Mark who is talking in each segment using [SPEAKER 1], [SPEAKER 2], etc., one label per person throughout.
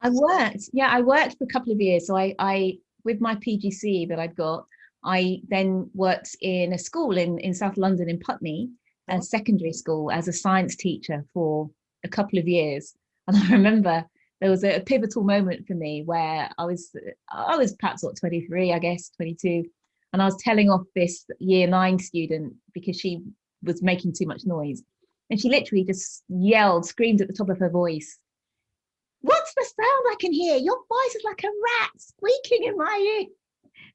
[SPEAKER 1] I worked for a couple of years. So I with my PGCE that I'd got, I then worked in a school in South London in Putney, a
[SPEAKER 2] Oh,
[SPEAKER 1] secondary school as a science teacher for a couple of years. And I remember there was a pivotal moment for me where I was perhaps what 23, I guess 22, and I was telling off this year 9 student because she was making too much noise. And she literally just yelled, screamed at the top of her voice, "What's the sound I can hear? Your voice is like a rat squeaking in my ear."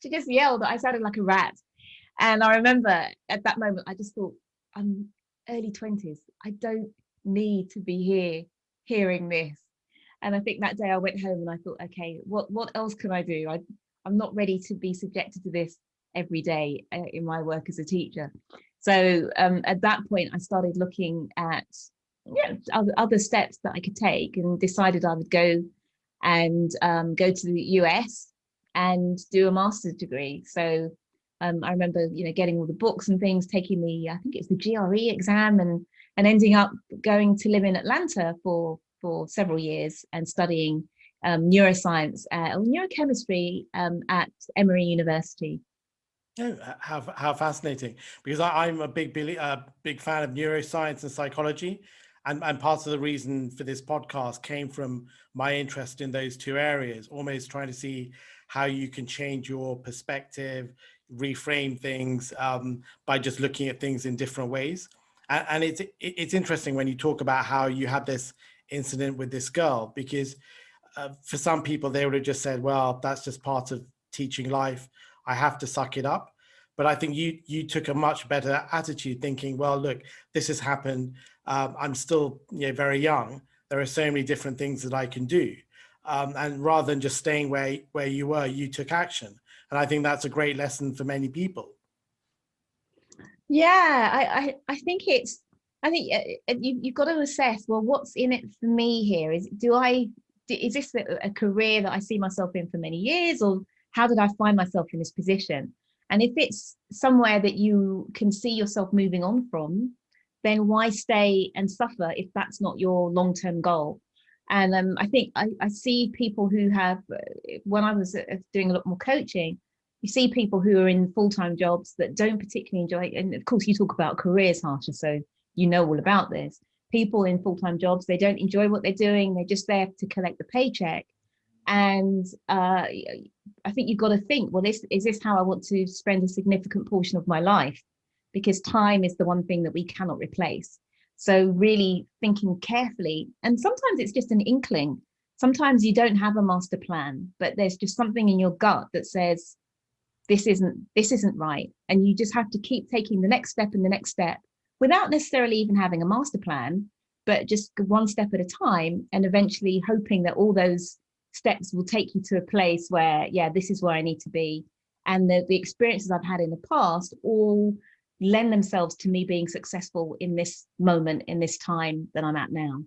[SPEAKER 1] She just yelled that I sounded like a rat. And I remember at that moment, I just thought, I'm early 20s. I don't need to be here hearing this. And I think that day I went home and I thought, okay, what else can I do? I'm not ready to be subjected to this every day in my work as a teacher. So at that point, I started looking at other steps that I could take, and decided I would go and go to the US and do a master's degree. So I remember, getting all the books and things, taking I think it's the GRE exam, and ending up going to live in Atlanta for several years and studying neuroscience or neurochemistry at Emory University.
[SPEAKER 2] oh, how fascinating! Because I'm a big fan of neuroscience and psychology, and part of the reason for this podcast came from my interest in those two areas. Almost trying to see how you can change your perspective, reframe things by just looking at things in different ways. And it's interesting when you talk about how you had this incident with this girl, because for some people they would have just said, well, that's just part of teaching life, I have to suck it up. But I think you took a much better attitude, thinking, well, look, this has happened, I'm still very young, there are so many different things that I can do. And rather than just staying where you were, you took action. And I think that's a great lesson for many people.
[SPEAKER 1] Yeah, I think you've got to assess, well, what's in it for me here? Is this a career that I see myself in for many years, or how did I find myself in this position? And if it's somewhere that you can see yourself moving on from, then why stay and suffer if that's not your long-term goal? And I think I see people who have, when I was doing a lot more coaching, you see people who are in full-time jobs that don't particularly enjoy it. And of course, you talk about careers, Harsha, so you know all about this. People in full-time jobs, they don't enjoy what they're doing. They're just there to collect the paycheck. And I think you've got to think, well, is this how I want to spend a significant portion of my life? Because time is the one thing that we cannot replace. So really thinking carefully, and sometimes it's just an inkling. Sometimes you don't have a master plan, but there's just something in your gut that says, this isn't right, and you just have to keep taking the next step and the next step without necessarily even having a master plan, but just one step at a time, and eventually hoping that all those steps will take you to a place where, yeah, this is where I need to be. And the experiences I've had in the past all lend themselves to me being successful in this moment, in this time that I'm at now.